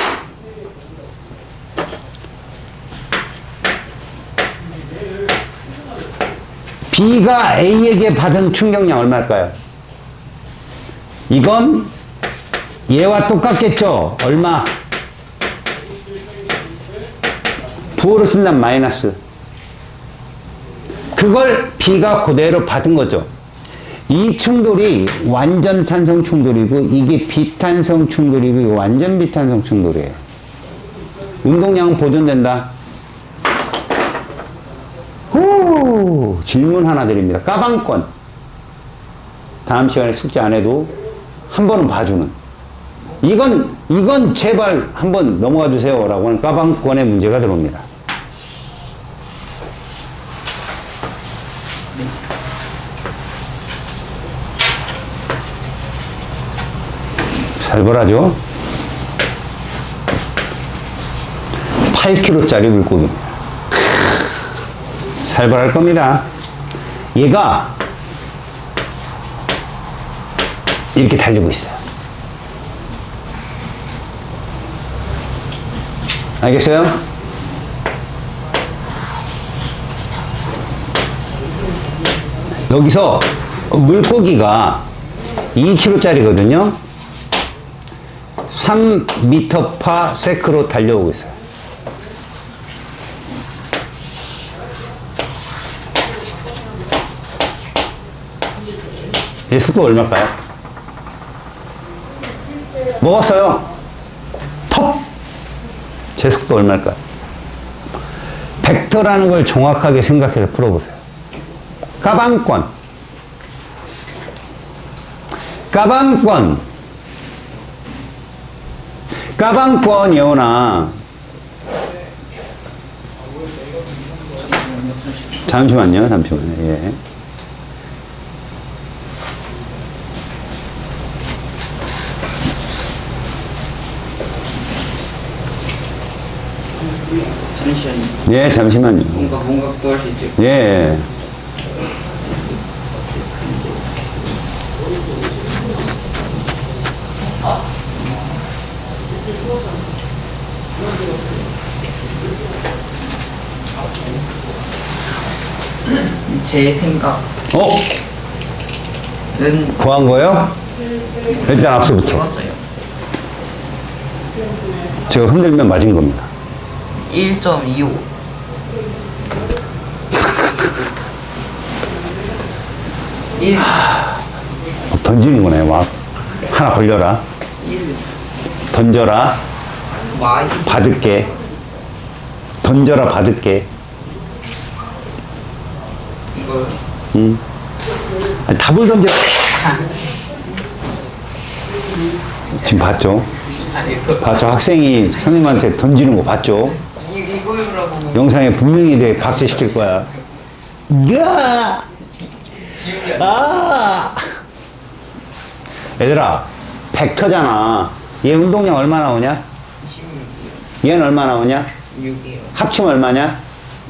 B가 A에게 받은 충격량 얼마일까요? 이건 얘와 똑같겠죠? 얼마? 부호를 쓴다면 마이너스. 그걸 B가 그대로 받은 거죠. 이 충돌이 완전 탄성 충돌이고 이게 비탄성 충돌이고 이거 완전 비탄성 충돌이에요. 운동량은 보존된다. 오, 질문 하나 드립니다. 까방권. 다음 시간에 숙제 안 해도 한 번은 봐주는. 이건 제발 한번 넘어가 주세요. 라고 하는 까방권의 문제가 들어옵니다. 살벌하죠? 8kg짜리 물고기입니다. 살벌할 겁니다. 얘가 이렇게 달리고 있어요. 알겠어요? 여기서 물고기가 2kg짜리거든요. 3m/s로 달려오고 있어요. 얘 속도 얼마일까요? 먹었어요. 턱! 제 속도 얼마일까요? 벡터라는 걸 정확하게 생각해서 풀어보세요. 까방권. 까방권, 예원아. 잠시만요. 예. 잠시만요. 예, 잠시만요. 뭔가 구할 수 있을 예. 제 생각은 구한 거예요? 일단 앞서부터. 찍었어요. 제가 흔들면 맞은 겁니다. 1.25. 던지는 거네, 막. 하나 걸려라. 1. 던져라. 마이. 받을게. 던져라, 받을게. 이걸. 아니, 답을 던져. 지금 봤죠? 봤죠? 학생이 선생님한테 던지는 거 봤죠? 이거라고. 영상에 분명히 내 박제시킬 거야. 야! 아! 얘들아, 벡터잖아. 얘 운동량 얼마 나오냐? 16이요. 얘는 얼마 나오냐? 6이요. 합치면 얼마냐?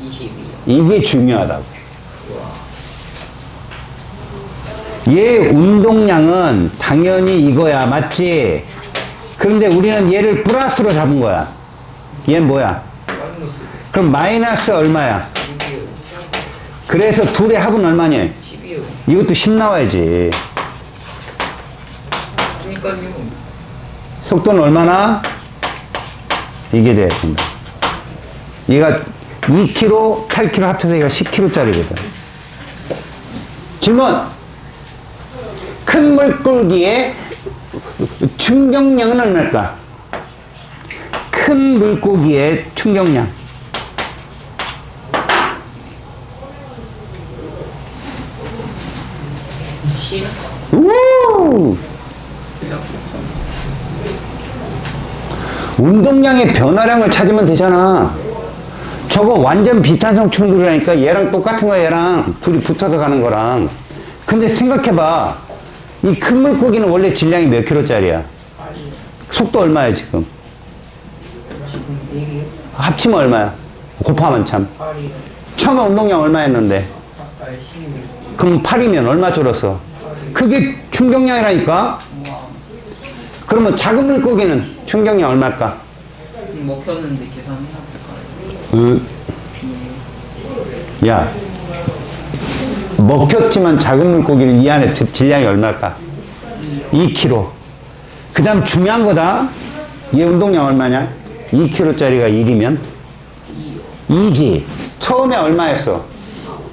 20이요. 이게 중요하다고. 우와. 얘 운동량은 당연히 이거야. 맞지? 그런데 우리는 얘를 플러스로 잡은 거야. 얘는 뭐야? 마이너스. 그럼 마이너스 얼마야? 6이요. 그래서 둘의 합은 얼마냐? 10이요. 이것도 10 나와야지. 그러니까요. 속도는 얼마나? 이게 돼야 된다. 얘가 2kg, 8kg 합쳐서 얘가 10kg짜리거든. 질문! 큰 물고기의 충격량은 얼마일까? 큰 물고기의 충격량. 10. 우! 운동량의 변화량을 찾으면 되잖아. 저거 완전 비탄성 충돌이라니까. 얘랑 똑같은 거야. 얘랑 둘이 붙어서 가는 거랑. 근데 생각해봐. 이 큰 물고기는 원래 질량이 몇 킬로짜리야? 속도 얼마야 지금? 지금 1이요. 합치면 얼마야? 곱하면 참. 8이요. 처음에 운동량 얼마였는데? 16. 그럼 8이면 얼마 줄었어? 그게 충격량이라니까? 우와. 그러면 작은 물고기는 충격량 얼마일까? 먹혔는데 계산해야 될까요? 야, 먹혔지만 작은 물고기는 이 안에 질량이 얼마일까? 2kg. 그 다음 중요한 거다. 얘 운동량 얼마냐? 2kg짜리가 1이면? 2지. 처음에 얼마였어?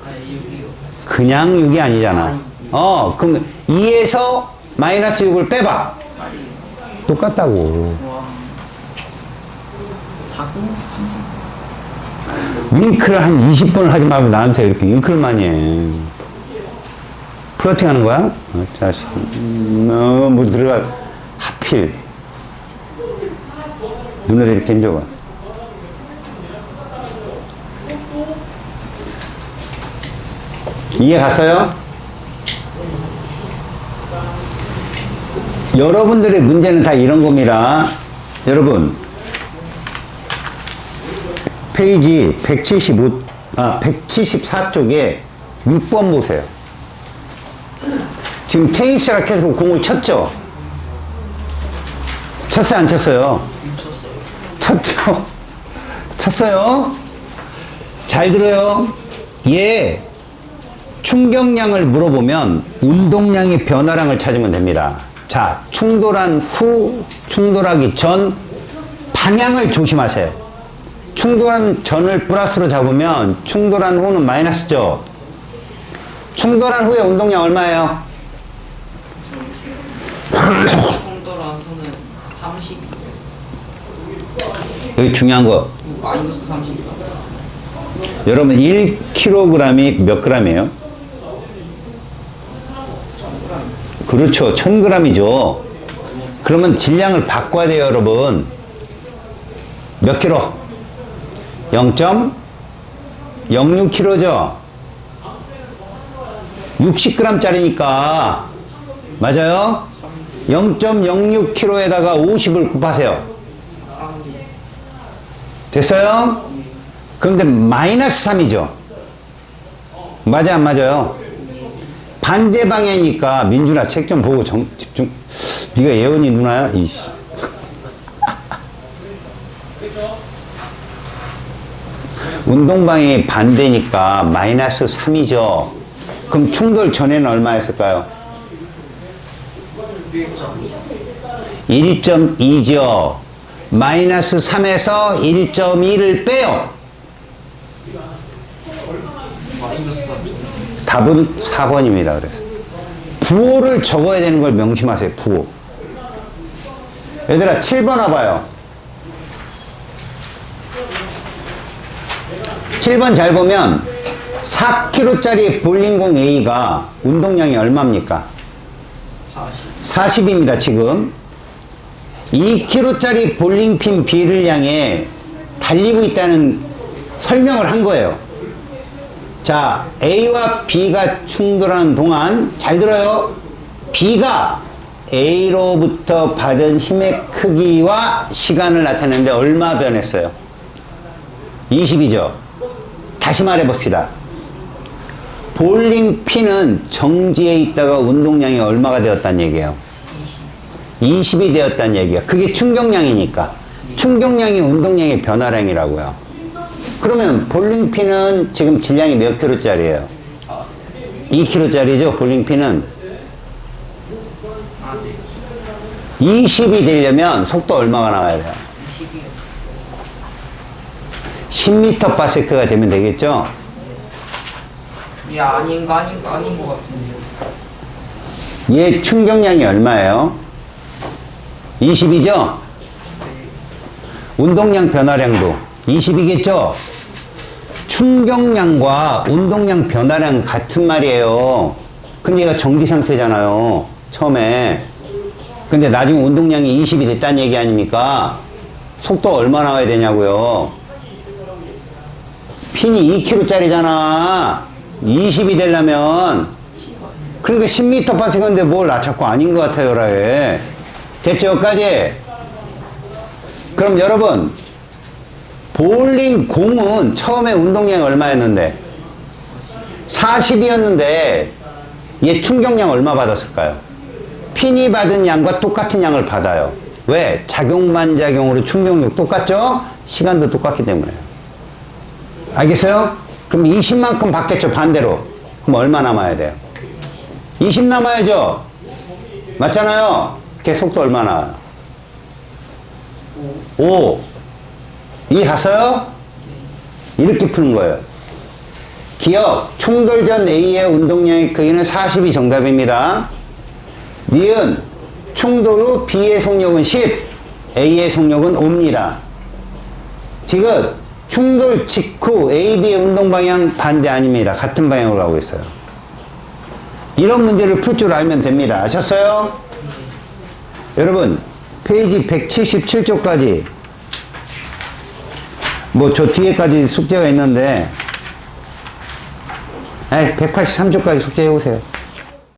아니 6이요. 그냥 6이 아니잖아. 그럼 2에서 마이너스 6을 빼봐. 8이요. 똑같다고. 와. 작은 감자. 윙크를 한 20번을 하지 말고 나한테 이렇게 윙크를 많이 해. 플러팅 하는 거야? 자식. 뭐 들어가. 하필. 눈에다 이렇게 힘줘봐. 이해 갔어요? 여러분들의 문제는 다 이런 겁니다. 여러분. 페이지 174쪽에 6번 보세요. 지금 테니스 라켓으로 공을 쳤죠? 쳤어요, 안 쳤어요? 쳤어요. 쳤죠? 쳤어요? 잘 들어요. 얘 충격량을 물어보면 운동량의 변화량을 찾으면 됩니다. 자, 충돌한 후, 충돌하기 전 방향을 조심하세요. 충돌한 전을 플러스로 잡으면 충돌한 후는 마이너스죠. 충돌한 후에 운동량 얼마예요? 충돌한 손은 30. 여기 중요한 거. 마이너스 30. 여러분 1kg이 몇 g이에요? 1000g. 그렇죠. 1000g이죠. 그러면 바꿔야 돼요, 여러분. 몇 킬로? 0.06kg죠. 60g짜리니까 맞아요? 0.06kg에다가 50을 곱하세요. 됐어요? 그런데 마이너스 3이죠. 맞아 안 맞아요? 반대 방향이니까 민준아 책 좀 보고 집중. 네가 예원이 누나야? 이씨. 운동 방향이 반대니까 마이너스 3이죠. 그럼 충돌 전에는 얼마였을까요? 1.2죠. 마이너스 3에서 1.2를 빼요. 마이너스 3. 답은 4번입니다. 그래서 부호를 적어야 되는 걸 명심하세요. 부호. 얘들아 7번 와봐요. 7번 잘 보면 4kg짜리 볼링공 A가 운동량이 얼마입니까? 40. 40입니다. 지금 2kg짜리 볼링핀 B를 향해 달리고 있다는 설명을 한 거예요. 자, A와 B가 충돌하는 동안 잘 들어요. B가 A로부터 받은 힘의 크기와 시간을 나타내는데 얼마 변했어요? 20이죠. 다시 말해봅시다. 볼링핀은 정지해 있다가 운동량이 얼마가 되었다는 얘기예요? 20이 되었다는 얘기야. 그게 충격량이니까. 충격량이 운동량의 변화량이라고요. 그러면 볼링핀은 지금 질량이 몇 킬로짜리예요? 2kg짜리죠, 볼링핀은. 아, 네. 20이 되려면 속도 얼마가 나와야 돼요? 20이요. 10m/s가 되면 되겠죠? 예, 아닌 것 같습니다. 얘 충격량이 얼마예요? 20이죠? 네. 운동량 변화량도 20이겠죠? 충격량과 운동량 변화량 같은 말이에요. 근데 얘가 정지 상태잖아요. 처음에. 근데 나중에 운동량이 20이 됐다는 얘기 아닙니까? 속도 얼마 나와야 되냐고요. 핀이 2kg짜리잖아. 20이 되려면. 그러니까 10m/s인데 뭘 나 자꾸 아닌 것 같아요, 라에. 됐죠, 여기까지? 그럼 여러분, 볼링 공은 처음에 운동량이 얼마였는데? 40이었는데, 얘 충격량 얼마 받았을까요? 핀이 받은 양과 똑같은 양을 받아요. 왜? 작용반작용으로 충격력 똑같죠? 시간도 똑같기 때문에. 알겠어요? 그럼 20만큼 받겠죠, 반대로. 그럼 얼마 남아야 돼요? 20 남아야죠? 맞잖아요? 걔 속도 얼마나? 5. 이해갔어요? 이렇게 푸는 거예요. 기억, 충돌 전 A의 운동량의 크기는 40이 정답입니다. 니은, 충돌 후 B의 속력은 10, A의 속력은 5입니다. 지금 충돌 직후 A, B의 운동 방향 반대 아닙니다. 같은 방향으로 가고 있어요. 이런 문제를 풀 줄 알면 됩니다. 아셨어요? 여러분, 페이지 177쪽까지 뭐 저 뒤에까지 숙제가 있는데 183쪽까지 숙제해 보세요.